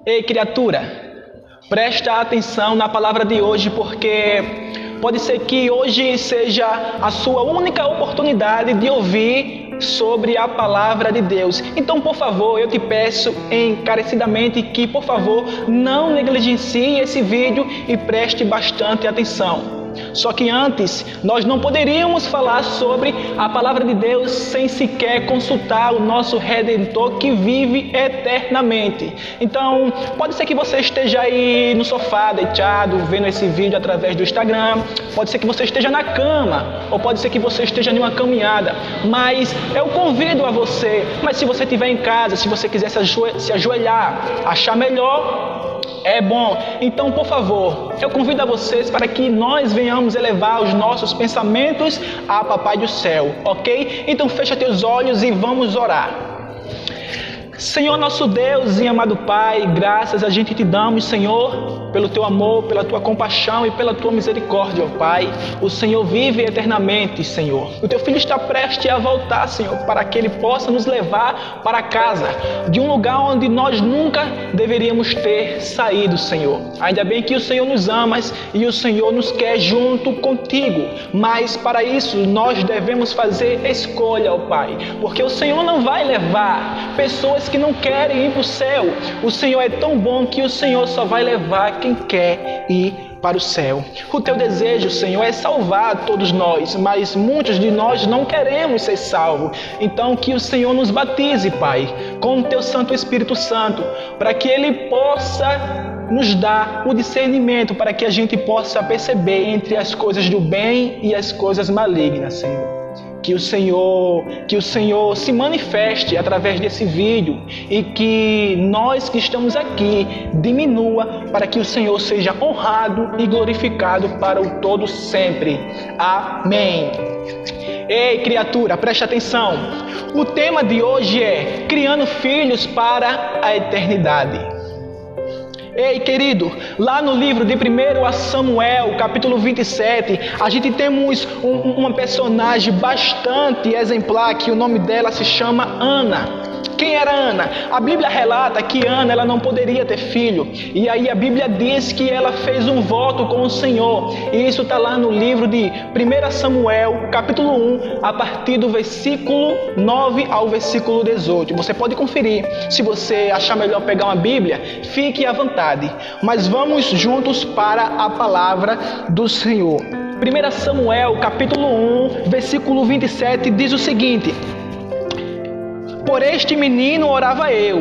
Ei, criatura, presta atenção na palavra de hoje, porque pode ser que hoje seja a sua única oportunidade de ouvir sobre a palavra de Deus. Então, por favor, eu te peço encarecidamente que, por favor, não negligencie esse vídeo e preste bastante atenção. Só que antes, nós não poderíamos falar sobre a palavra de Deus sem sequer consultar o nosso Redentor que vive eternamente. Então, pode ser que você esteja aí no sofá, deitado, vendo esse vídeo através do Instagram. Pode ser que você esteja na cama, ou pode ser que você esteja em uma caminhada. Mas eu convido a você, mas se você estiver em casa, se você quiser se ajoelhar, achar melhor, é bom. Então, por favor, eu convido a vocês para que nós venhamos elevar os nossos pensamentos a Papai do Céu, ok? Então, fecha teus olhos e vamos orar. Senhor nosso Deus e amado Pai, graças a gente te damos, Senhor, pelo teu amor, pela tua compaixão e pela tua misericórdia, ó Pai. O Senhor vive eternamente, Senhor. O teu Filho está prestes a voltar, Senhor, para que Ele possa nos levar para casa, de um lugar onde nós nunca deveríamos ter saído, Senhor. Ainda bem que o Senhor nos ama e o Senhor nos quer junto contigo, mas para isso nós devemos fazer escolha, ó Pai, porque o Senhor não vai levar pessoas que não querem ir para o céu. O Senhor é tão bom que o Senhor só vai levar quem quer ir para o céu. O teu desejo, Senhor, é salvar todos nós, mas muitos de nós não queremos ser salvos. Então que o Senhor nos batize, Pai, com o teu Santo Espírito Santo, para que Ele possa nos dar o discernimento, para que a gente possa perceber entre as coisas do bem e as coisas malignas, Senhor. Que o Senhor se manifeste através desse vídeo e que nós que estamos aqui diminua para que o Senhor seja honrado e glorificado para o todo sempre. Amém. Ei, criatura, preste atenção. O tema de hoje é criando filhos para a eternidade. Ei, querido, lá no livro de 1 Samuel, capítulo 27, a gente temos uma personagem bastante exemplar, que o nome dela se chama Ana. Quem era Ana? A Bíblia relata que Ana ela não poderia ter filho. E aí a Bíblia diz que ela fez um voto com o Senhor. E isso está lá no livro de 1 Samuel, capítulo 1, a partir do versículo 9 ao versículo 18. Você pode conferir. Se você achar melhor pegar uma Bíblia, fique à vontade. Mas vamos juntos para a palavra do Senhor. 1 Samuel, capítulo 1, versículo 27, diz o seguinte: Por este menino orava eu,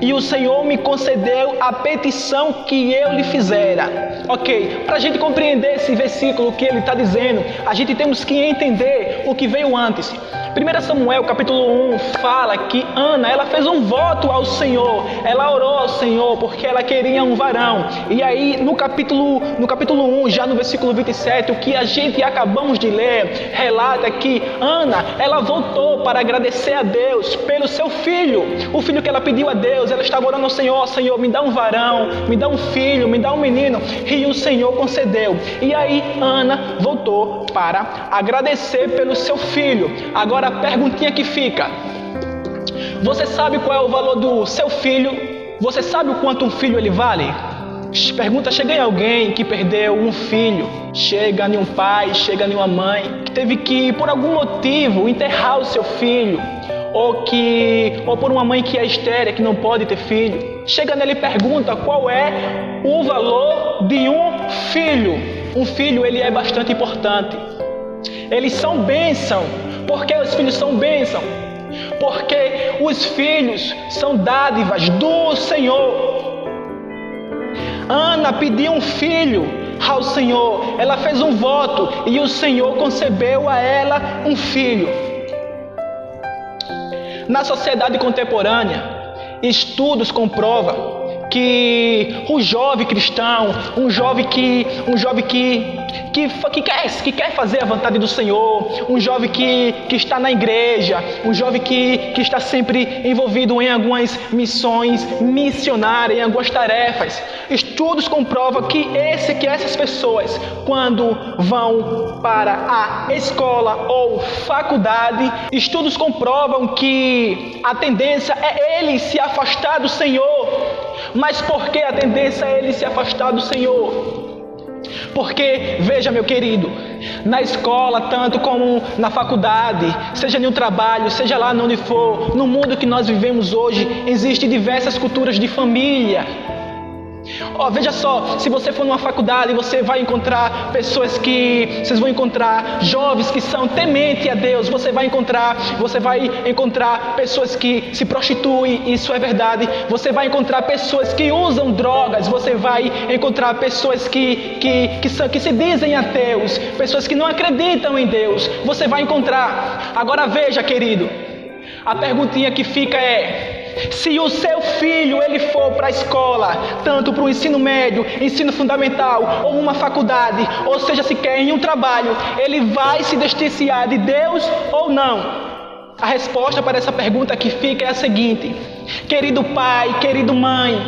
e o Senhor me concedeu a petição que eu lhe fizera. Ok, para a gente compreender esse versículo que ele está dizendo, a gente temos que entender o que veio antes. 1 Samuel capítulo 1 fala que Ana, ela fez um voto ao Senhor, ela orou ao Senhor porque ela queria um varão. E aí no capítulo 1, já no versículo 27, o que a gente acabamos de ler, relata que Ana, ela voltou para agradecer a Deus pelo seu filho, o filho que ela pediu a Deus. Ela estava orando ao Senhor: Senhor, me dá um varão, me dá um filho, me dá um menino. E o Senhor concedeu. E aí Ana voltou para agradecer pelo seu filho. Agora a perguntinha que fica: você sabe qual é o valor do seu filho? Você sabe o quanto um filho ele vale? Pergunta, chega em alguém que perdeu um filho, chega em um pai, chega em uma mãe, que teve que, por algum motivo, enterrar o seu filho, ou por uma mãe que é estéril, que não pode ter filho. Chega nele e pergunta qual é o valor de um filho. Um filho, ele é bastante importante. Eles são bênção. Por que os filhos são bênção? Porque os filhos são dádivas do Senhor. Ana pediu um filho ao Senhor. Ela fez um voto e o Senhor concebeu a ela um filho. Na sociedade contemporânea, estudos comprovam que o jovem cristão, um jovem que quer fazer a vontade do Senhor, um jovem que está na igreja, um jovem que está sempre envolvido em algumas missões missionárias, em algumas tarefas. Estudos comprovam que essas pessoas, quando vão para a escola ou faculdade, estudos comprovam que a tendência é ele se afastar do Senhor. Mas por que a tendência é ele se afastar do Senhor? Porque, veja, meu querido, na escola, tanto como na faculdade, seja no trabalho, seja lá onde for, no mundo que nós vivemos hoje, existem diversas culturas de família. Veja só, se você for numa faculdade, você vai encontrar vocês vão encontrar jovens que são tementes a Deus, você vai encontrar pessoas que se prostituem, isso é verdade, você vai encontrar pessoas que usam drogas, você vai encontrar pessoas que se dizem ateus, pessoas que não acreditam em Deus, você vai encontrar. Agora veja, querido, a perguntinha que fica é: se o seu filho ele for para a escola, tanto para o ensino médio, ensino fundamental ou uma faculdade, ou seja, sequer em um trabalho, ele vai se distanciar de Deus ou não? A resposta para essa pergunta que fica é a seguinte: querido pai, querido mãe,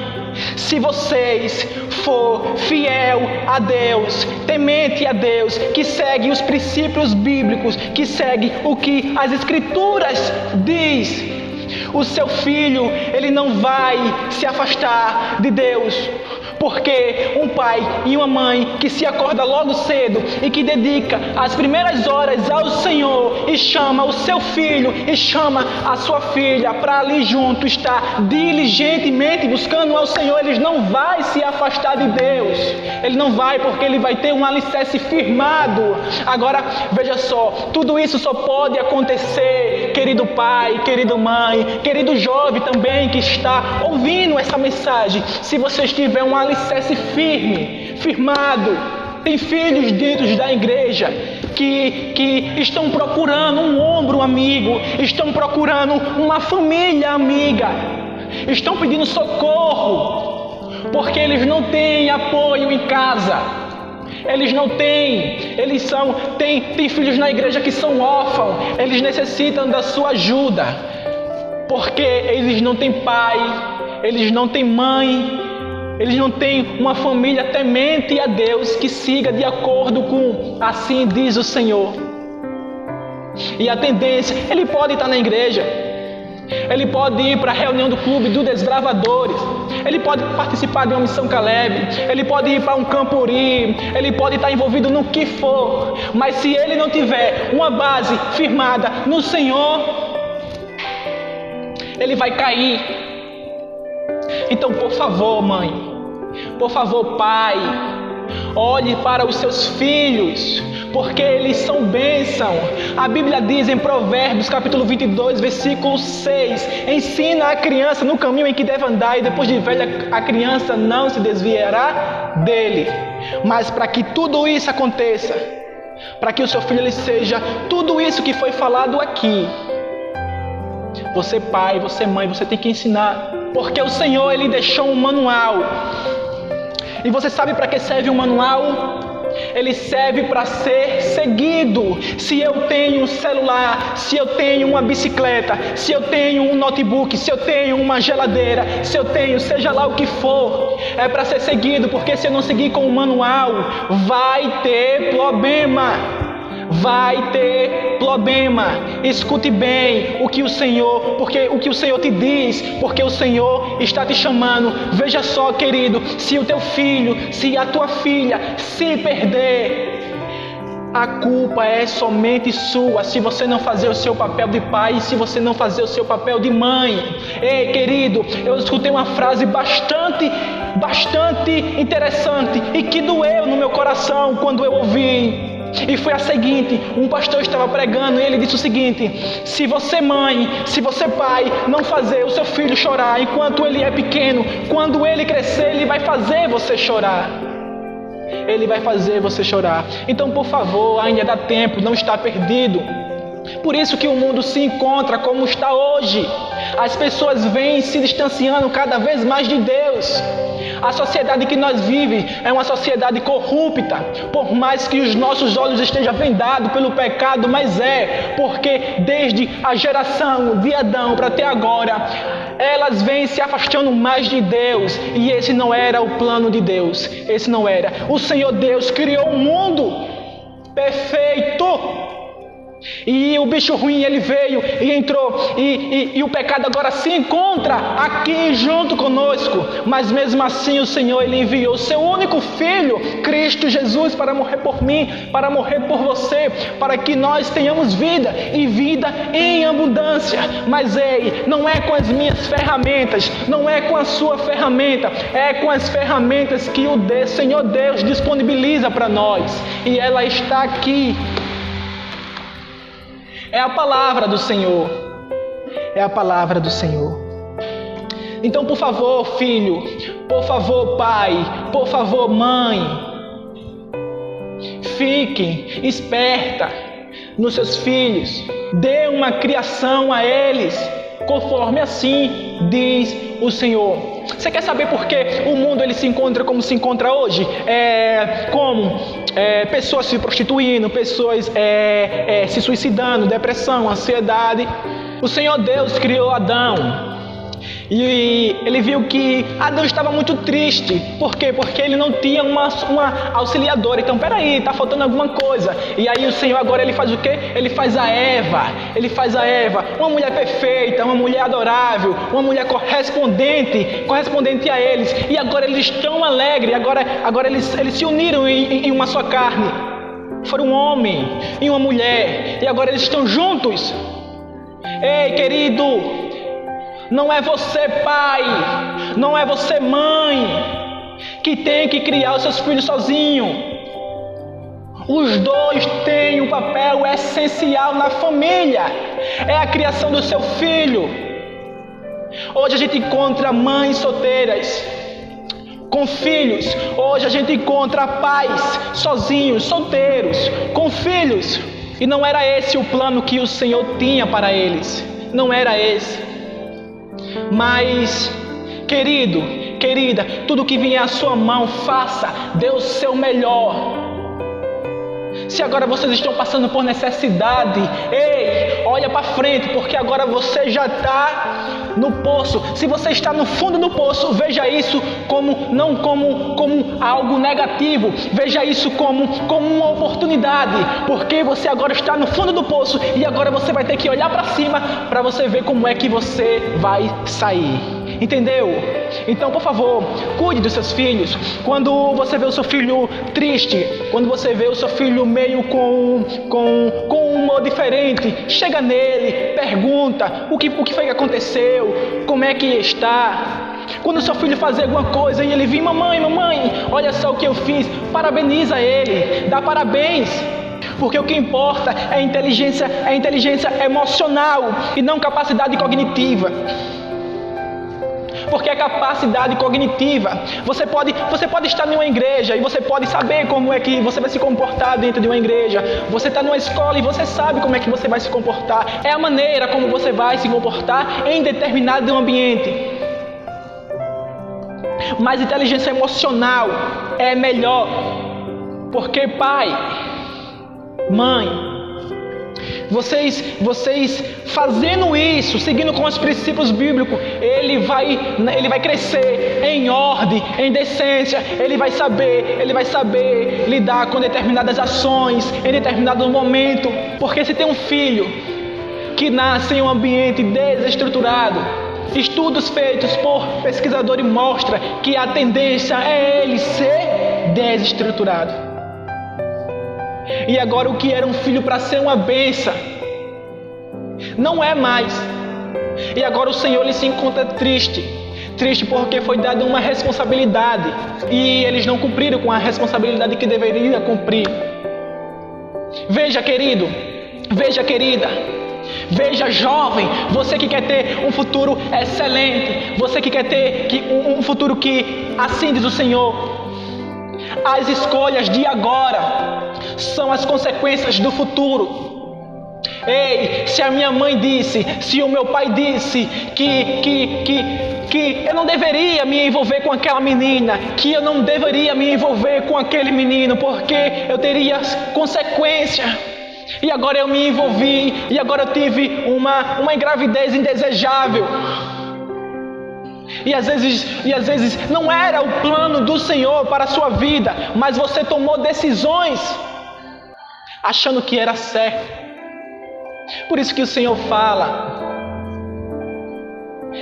se vocês for fiel a Deus, temente a Deus, que segue os princípios bíblicos, que segue o que as Escrituras diz, o seu filho, ele não vai se afastar de Deus. Porque um pai e uma mãe que se acorda logo cedo e que dedica as primeiras horas ao Senhor e chama o seu filho e chama a sua filha para ali junto estar diligentemente buscando ao Senhor, ele não vai se afastar de Deus. Ele não vai, porque ele vai ter um alicerce firmado. Agora, veja só, tudo isso só pode acontecer, querido pai, querido mãe, querido jovem também que está ouvindo essa mensagem, se você tiver um alicerce firmado. Tem filhos dentro da igreja que estão procurando um ombro amigo, estão procurando uma família amiga, estão pedindo socorro, porque eles não têm apoio em casa. Eles não têm, tem filhos na igreja que são órfãos, eles necessitam da sua ajuda, porque eles não têm pai, eles não têm mãe, eles não têm uma família temente a Deus que siga de acordo com assim diz o Senhor. E a tendência, ele pode estar na igreja, ele pode ir para a reunião do clube dos desbravadores, ele pode participar de uma missão Caleb, ele pode ir para um Campuri, ele pode estar envolvido no que for, mas se ele não tiver uma base firmada no Senhor, ele vai cair. Então, por favor, mãe, por favor, pai, olhe para os seus filhos, porque eles são bênção. A Bíblia diz em Provérbios, capítulo 22, versículo 6, ensina a criança no caminho em que deve andar, e depois de velha a criança não se desviará dele. Mas para que tudo isso aconteça, para que o seu filho ele seja tudo isso que foi falado aqui, você pai, você mãe, você tem que ensinar, porque o Senhor ele deixou um manual. E você sabe para que serve um manual? Ele serve para ser seguido. Se eu tenho um celular, se eu tenho uma bicicleta, se eu tenho um notebook, se eu tenho uma geladeira, se eu tenho seja lá o que for, é para ser seguido, porque se eu não seguir com o manual, vai ter problema. Vai ter problema. Escute bem o que o Senhor te diz, porque o Senhor está te chamando. Veja só, querido, se o teu filho, se a tua filha se perder, a culpa é somente sua, se você não fazer o seu papel de pai, se você não fazer o seu papel de mãe. Ei, querido, eu escutei uma frase bastante interessante e que doeu no meu coração quando eu ouvi. E foi a seguinte: um pastor estava pregando e ele disse o seguinte: se você mãe, se você pai não fazer o seu filho chorar enquanto ele é pequeno, quando ele crescer ele vai fazer você chorar. Ele vai fazer você chorar. Então, por favor, ainda dá tempo, não está perdido. Por isso que o mundo se encontra como está hoje. As pessoas vêm se distanciando cada vez mais de Deus. A sociedade que nós vivemos é uma sociedade corrupta, por mais que os nossos olhos estejam vendados pelo pecado, mas porque desde a geração de Adão para até agora, elas vêm se afastando mais de Deus, e esse não era o plano de Deus, esse não era. O Senhor Deus criou um mundo perfeito, E o bicho ruim, ele veio e entrou, e o pecado agora se encontra aqui junto conosco. Mas mesmo assim o Senhor, ele enviou o seu único Filho, Cristo Jesus, para morrer por mim, para morrer por você, para que nós tenhamos vida e vida em abundância. Mas ei, não é com as minhas ferramentas, não é com a sua ferramenta, é com as ferramentas que o Senhor Deus disponibiliza para nós, e ela está aqui. É a palavra do Senhor. É a palavra do Senhor. Então, por favor, filho, por favor, pai, por favor, mãe, fiquem esperta nos seus filhos. Dê uma criação a eles, conforme assim diz o Senhor. Você quer saber por que o mundo ele se encontra como se encontra hoje? Pessoas se prostituindo, pessoas se suicidando, depressão, ansiedade. O Senhor Deus criou Adão. E ele viu que Adão estava muito triste. Por quê? Porque ele não tinha uma auxiliadora. Então, peraí, está faltando alguma coisa. E aí o Senhor agora ele faz o quê? Ele faz a Eva. Ele faz a Eva, uma mulher perfeita, uma mulher adorável, uma mulher correspondente a eles. E agora eles estão alegres. Agora eles se uniram em uma só carne. Foram um homem e uma mulher. E agora eles estão juntos. Ei, querido, não é você, pai, não é você, mãe, que tem que criar os seus filhos sozinho. Os dois têm um papel essencial na família. É a criação do seu filho. Hoje a gente encontra mães solteiras com filhos. Hoje a gente encontra pais sozinhos, solteiros, com filhos. E não era esse o plano que o Senhor tinha para eles. Não era esse. Mas, querido, querida, tudo que vier à sua mão, faça, dê o seu melhor. Se agora vocês estão passando por necessidade, ei, olha para frente, porque agora você já está no poço. Se você está no fundo do poço, veja isso não como algo negativo, veja isso como uma oportunidade, porque você agora está no fundo do poço e agora você vai ter que olhar para cima para você ver como é que você vai sair. Entendeu? Então, por favor, cuide dos seus filhos. Quando você vê o seu filho triste, quando você vê o seu filho meio com um humor diferente, chega nele, pergunta o que foi que aconteceu, como é que está. Quando o seu filho fazer alguma coisa e ele vir, mamãe, olha só o que eu fiz, parabeniza ele, dá parabéns. Porque o que importa é a inteligência emocional e não capacidade cognitiva. Porque é capacidade cognitiva. Você pode estar em uma igreja e você pode saber como é que você vai se comportar dentro de uma igreja. Você está numa escola e você sabe como é que você vai se comportar. É a maneira como você vai se comportar em determinado ambiente. Mas inteligência emocional é melhor. Porque pai, mãe, vocês fazendo isso, seguindo com os princípios bíblicos, ele vai crescer em ordem, em decência. Ele vai saber lidar com determinadas ações em determinado momento. Porque se tem um filho que nasce em um ambiente desestruturado, estudos feitos por pesquisadores mostram que a tendência é ele ser desestruturado. E agora o que era um filho para ser uma bênção, não é mais. E agora o Senhor ele se encontra triste porque foi dada uma responsabilidade e eles não cumpriram com a responsabilidade que deveria cumprir. Veja, querido, veja, querida, veja, jovem, você que quer ter um futuro excelente, você que quer ter um futuro que, assim diz o Senhor, as escolhas de agora são as consequências do futuro. Ei, se a minha mãe disse, se o meu pai disse que eu não deveria me envolver com aquela menina, que eu não deveria me envolver com aquele menino, porque eu teria consequência. E agora eu me envolvi, e agora eu tive uma engravidez indesejável. E às vezes não era o plano do Senhor para a sua vida, mas você tomou decisões achando que era certo. Por isso que o Senhor fala: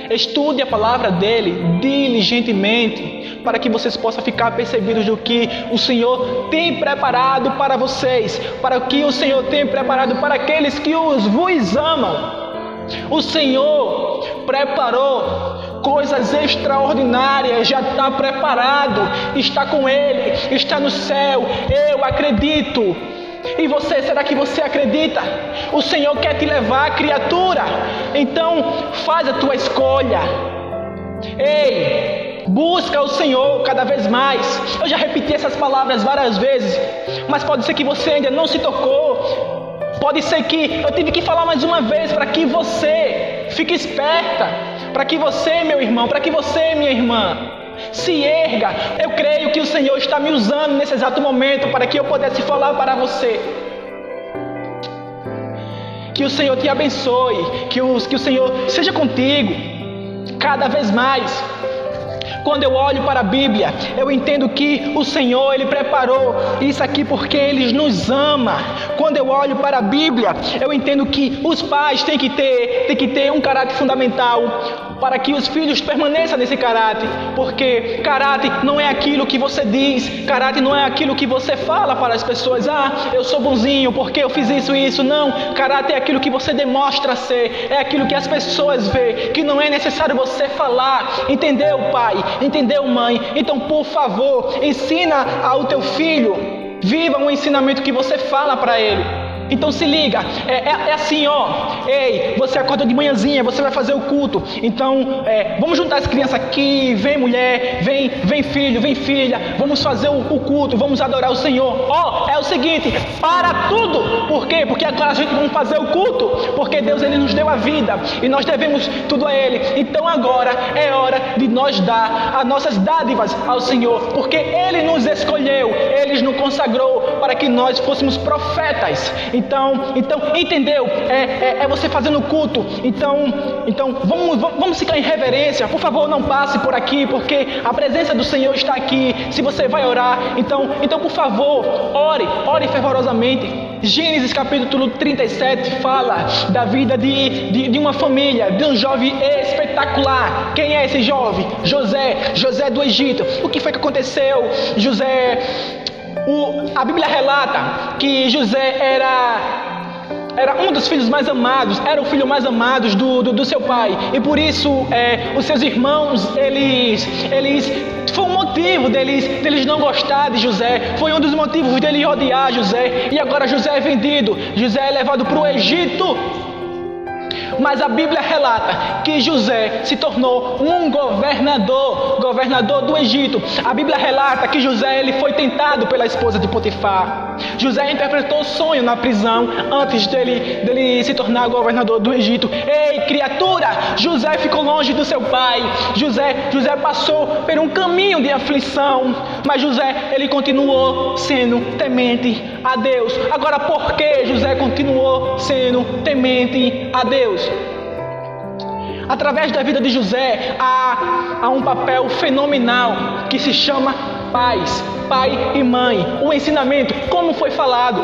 estude a palavra dele diligentemente, para que vocês possam ficar percebidos do que o Senhor tem preparado para vocês, para o que o Senhor tem preparado para aqueles que vos amam. O Senhor preparou coisas extraordinárias, já está preparado, está com Ele, está no céu. Eu acredito. E você, será que você acredita? O Senhor quer te levar, criatura. Então, faz a tua escolha. Ei, busca o Senhor cada vez mais. Eu já repeti essas palavras várias vezes, mas pode ser que você ainda não se tocou. Pode ser que eu tive que falar mais uma vez para que você fique esperta, para que você, meu irmão, para que você, minha irmã, se erga. Eu creio que o Senhor está me usando nesse exato momento para que eu pudesse falar para você. Que o Senhor te abençoe, que o Senhor seja contigo cada vez mais. Quando eu olho para a Bíblia, eu entendo que o Senhor, Ele preparou isso aqui porque Ele nos ama. Quando eu olho para a Bíblia, eu entendo que os pais têm que ter um caráter fundamental para que os filhos permaneçam nesse caráter. Porque caráter não é aquilo que você diz, caráter não é aquilo que você fala para as pessoas. Ah, eu sou bonzinho porque eu fiz isso e isso. Não, caráter é aquilo que você demonstra ser, é aquilo que as pessoas veem, que não é necessário você falar. Entendeu, pai? Entendeu, mãe? Então, por favor, ensina ao teu filho, viva um ensinamento que você fala para ele. Então se liga, é assim, ó. Ei, você acorda de manhãzinha, você vai fazer o culto. Então, vamos juntar as crianças aqui. Vem mulher, vem filho, vem filha. Vamos fazer o culto, vamos adorar o Senhor. Ó, é o seguinte, para tudo. Por quê? Porque agora a gente vai fazer o culto. Porque Deus, Ele nos deu a vida e nós devemos tudo a Ele. Então agora é hora de nós dar as nossas dádivas ao Senhor. Porque Ele nos escolheu, Ele nos consagrou para que nós fôssemos profetas. Então, entendeu? É você fazendo culto. Então vamos ficar em reverência. Por favor, não passe por aqui, porque a presença do Senhor está aqui. Se você vai orar, então por favor, ore fervorosamente. Gênesis capítulo 37 fala da vida de uma família, de um jovem espetacular. Quem é esse jovem? José do Egito. O que foi que aconteceu? A Bíblia relata que José era um dos filhos mais amados, era o filho mais amado do seu pai. E por isso os seus irmãos, eles foi um motivo deles não gostar de José. Foi um dos motivos dele odiar José. E agora José é vendido, José é levado para o Egito. Mas a Bíblia relata que José se tornou um governador do Egito. A Bíblia relata que José ele foi tentado pela esposa de Potifar. José interpretou o sonho na prisão antes dele se tornar governador do Egito. Ei, criatura! José ficou longe do seu pai. José passou por um caminho de aflição. Mas José, ele continuou sendo temente a Deus. Agora, por que José continuou sendo temente a Deus? Através da vida de José há um papel fenomenal que se chama pais, pai e mãe. O ensinamento, como foi falado.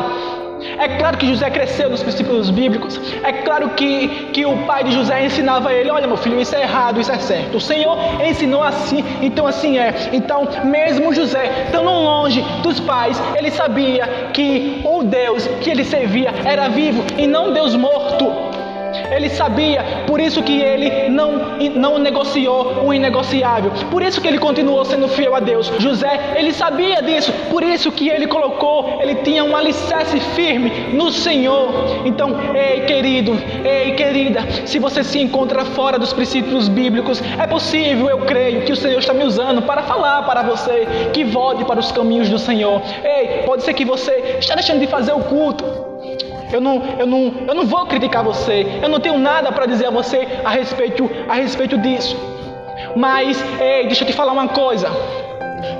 É claro que José cresceu nos princípios bíblicos. É claro que o pai de José ensinava a ele: olha, meu filho, isso é errado, isso é certo. O Senhor ensinou assim, então assim é. Então, mesmo José, estando longe dos pais, ele sabia que o Deus que ele servia era vivo e não Deus morto. Ele sabia, por isso que ele não negociou o inegociável. Por isso que ele continuou sendo fiel a Deus. José, ele sabia disso. Por isso que ele ele tinha um alicerce firme no Senhor. Então, ei querido, ei querida, se você se encontra fora dos princípios bíblicos, é possível, eu creio, que o Senhor está me usando para falar para você que volte para os caminhos do Senhor. Ei, pode ser que você está deixando de fazer o culto. Eu não vou criticar você. Eu não tenho nada para dizer a você a respeito disso. Mas, ei, deixa eu te falar uma coisa.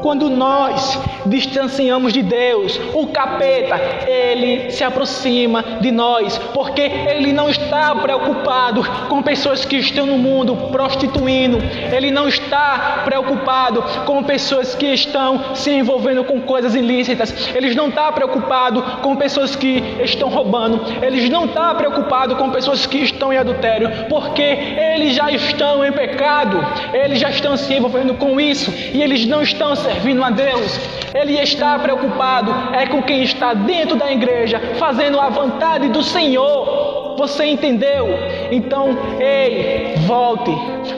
Quando nós distanciamos de Deus, o capeta, ele se aproxima de nós, porque ele não está preocupado com pessoas que estão no mundo prostituindo, ele não está preocupado com pessoas que estão se envolvendo com coisas ilícitas, ele não está preocupado com pessoas que estão roubando, ele não está preocupado com pessoas que estão em adultério, porque eles já estão em pecado, eles já estão se envolvendo com isso e eles não estão servindo a Deus. Ele está preocupado com quem está dentro da igreja, fazendo a vontade do Senhor. Você entendeu? Então, ei, volte.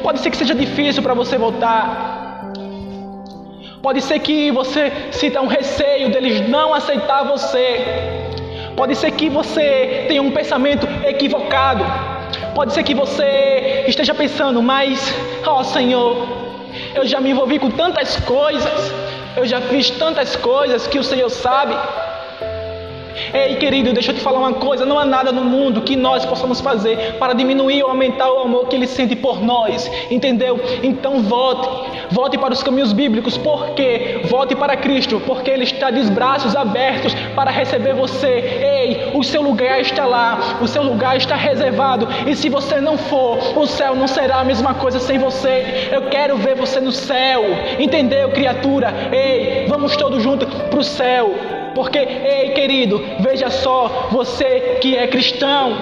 Pode ser que seja difícil para você voltar. Pode ser que você sinta um receio deles não aceitar você. Pode ser que você tenha um pensamento equivocado. Pode ser que você esteja pensando, mas, Senhor, eu já me envolvi com tantas coisas, eu já fiz tantas coisas que o Senhor sabe. Ei, querido, deixa eu te falar uma coisa, não há nada no mundo que nós possamos fazer para diminuir ou aumentar o amor que Ele sente por nós, entendeu? Então volte para os caminhos bíblicos. Por quê? Volte para Cristo, porque Ele está de braços abertos para receber você. Ei, o seu lugar está lá, o seu lugar está reservado, e se você não for, o céu não será a mesma coisa sem você. Eu quero ver você no céu, entendeu, criatura? Ei, vamos todos juntos para o céu. Porque, ei, querido, veja só, você que é cristão,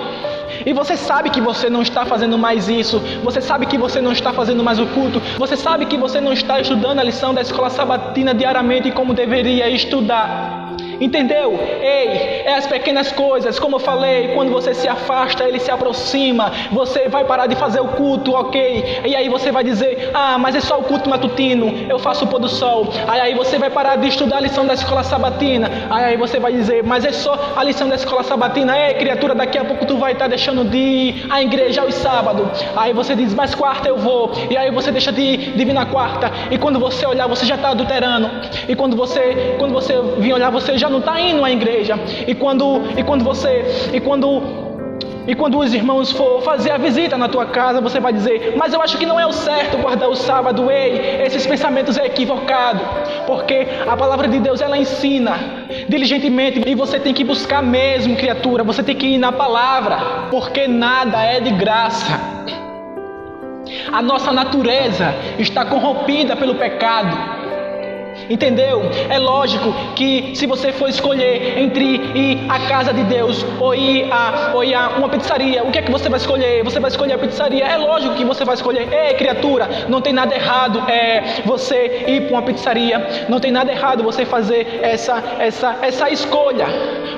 e você sabe que você não está fazendo mais isso, você sabe que você não está fazendo mais o culto, você sabe que você não está estudando a lição da escola sabatina diariamente como deveria estudar. Entendeu? Ei, é as pequenas coisas, como eu falei, quando você se afasta, Ele se aproxima, você vai parar de fazer o culto, ok? E aí você vai dizer, mas é só o culto matutino, eu faço o pôr do sol. Aí você vai parar de estudar a lição da escola sabatina, aí você vai dizer, mas é só a lição da escola sabatina. Ei, criatura, daqui a pouco tu vai estar deixando de ir à igreja aos sábados. Aí você diz, mas quarta eu vou, e aí você deixa de vir na quarta, e quando você olhar, você já está adulterando, e quando você vir olhar, você já não está indo à igreja. E quando os irmãos for fazer a visita na tua casa, você vai dizer, mas eu acho que não é o certo guardar o sábado. Ei, esses pensamentos é equivocado, porque a palavra de Deus, ela ensina diligentemente, e você tem que buscar mesmo, criatura, você tem que ir na palavra, porque nada é de graça. A nossa natureza está corrompida pelo pecado. Entendeu? É lógico que se você for escolher entre ir à casa de Deus ou ir a uma pizzaria, o que é que você vai escolher? Você vai escolher a pizzaria. É lógico que você vai escolher. Ei, criatura, não tem nada errado você ir para uma pizzaria. Não tem nada errado você fazer essa escolha.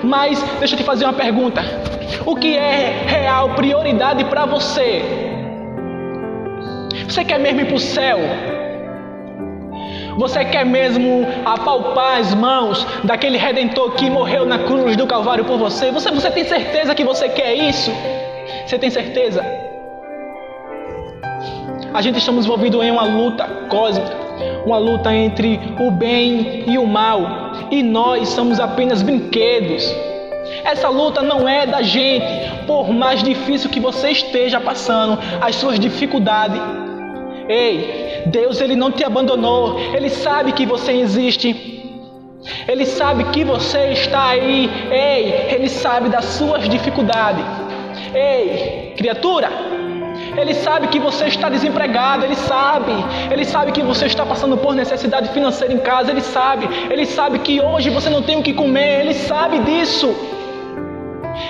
Mas deixa eu te fazer uma pergunta. O que é real prioridade para você? Você quer mesmo ir para o céu? Você quer mesmo apalpar as mãos daquele Redentor que morreu na cruz do Calvário por você? Você tem certeza que você quer isso? Você tem certeza? A gente estamos envolvidos em uma luta cósmica, uma luta entre o bem e o mal, e nós somos apenas brinquedos. Essa luta não é da gente, por mais difícil que você esteja passando, as suas dificuldades. Ei, Deus, Ele não te abandonou. Ele sabe que você existe. Ele sabe que você está aí. Ei, Ele sabe das suas dificuldades. Ei, criatura, Ele sabe que você está desempregado. Ele sabe que você está passando por necessidade financeira em casa. Ele sabe que hoje você não tem o que comer. Ele sabe disso.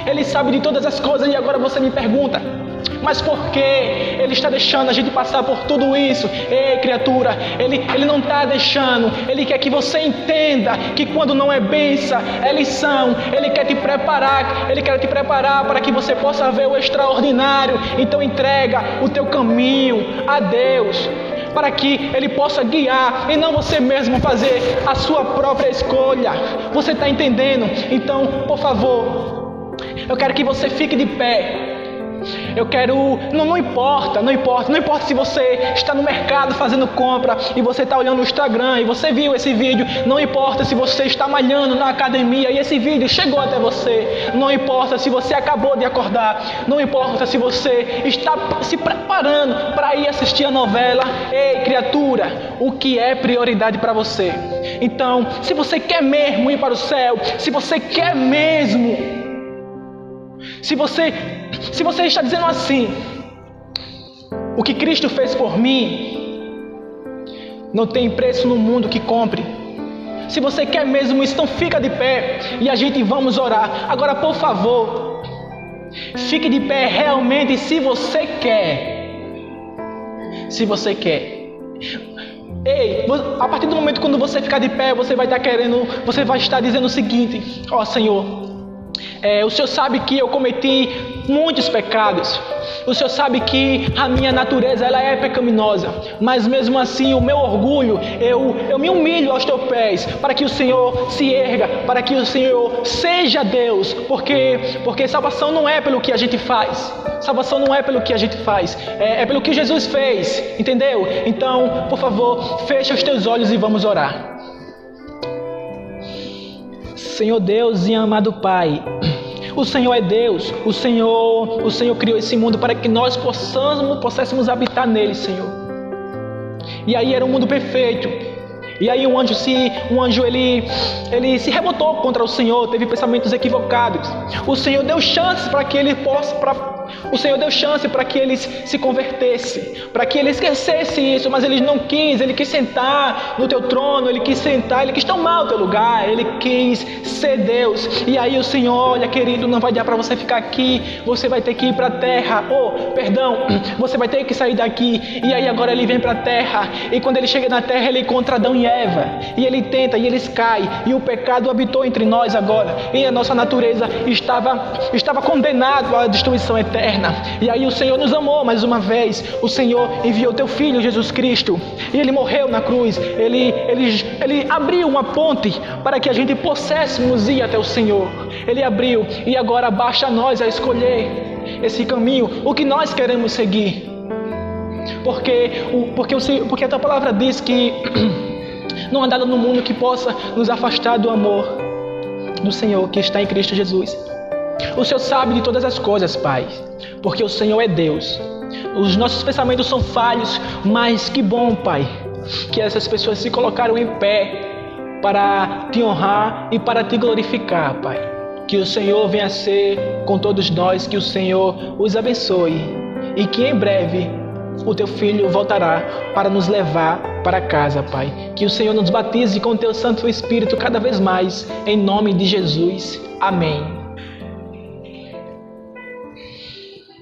Ele sabe de todas as coisas. E agora você me pergunta, mas por que Ele está deixando a gente passar por tudo isso? Ei, criatura, Ele não está deixando. Ele quer que você entenda que quando não é bênção, é lição. Ele quer te preparar para que você possa ver o extraordinário. Então entrega o teu caminho a Deus, para que Ele possa guiar e não você mesmo fazer a sua própria escolha. Você está entendendo? Então, por favor, eu quero que você fique de pé. Não importa se você está no mercado fazendo compra e você está olhando o Instagram e você viu esse vídeo. Não importa se você está malhando na academia e esse vídeo chegou até você. Não importa se você acabou de acordar. Não importa se você está se preparando para ir assistir a novela. Ei, criatura, o que é prioridade para você? Então, se você quer mesmo ir para o céu, se você quer mesmo, se você está dizendo assim, o que Cristo fez por mim não tem preço no mundo que compre. Se você quer mesmo isso, então fica de pé e a gente vamos orar. Agora, por favor, fique de pé realmente se você quer. Se você quer. Ei, a partir do momento quando você ficar de pé, você vai estar dizendo o seguinte: ó Senhor, o Senhor sabe que eu cometi muitos pecados. O Senhor sabe que a minha natureza ela é pecaminosa, mas mesmo assim o meu orgulho, eu me humilho aos teus pés, para que o Senhor se erga, para que o Senhor seja Deus, porque salvação não é pelo que a gente faz, salvação não é pelo que a gente faz, é pelo que Jesus fez, entendeu? Então, por favor, fecha os teus olhos e vamos orar. Senhor Deus e amado Pai, o Senhor é Deus, o Senhor criou esse mundo para que nós pudéssemos habitar nele, Senhor. E aí era um mundo perfeito. E aí um anjo ele se revoltou contra o Senhor, teve pensamentos equivocados. O Senhor deu chance para que ele se convertesse, para que ele esquecesse isso, mas ele não quis. Ele quis sentar no teu trono, ele quis tomar o teu lugar, ele quis ser Deus. E aí o Senhor, olha querido, não vai dar para você ficar aqui, você vai ter que ir para a terra. Você vai ter que sair daqui. E aí agora ele vem para a terra, e quando ele chega na terra, ele encontra Adão e Eva, e ele tenta, e eles caem, e o pecado habitou entre nós agora, e a nossa natureza estava condenada à destruição eterna. E aí o Senhor nos amou mais uma vez. O Senhor enviou teu Filho Jesus Cristo, e ele morreu na cruz. Ele abriu uma ponte para que a gente pudéssemos ir até o Senhor. Ele abriu, e agora basta a nós a escolher esse caminho, o que nós queremos seguir, porque a tua palavra diz que não há nada no mundo que possa nos afastar do amor do Senhor que está em Cristo Jesus. O Senhor sabe de todas as coisas, Pai, porque o Senhor é Deus. Os nossos pensamentos são falhos, mas que bom, Pai, que essas pessoas se colocaram em pé para te honrar e para te glorificar, Pai. Que o Senhor venha ser com todos nós, que o Senhor os abençoe e que em breve o teu Filho voltará para nos levar para casa, Pai. Que o Senhor nos batize com o teu Santo Espírito cada vez mais, em nome de Jesus. Amém.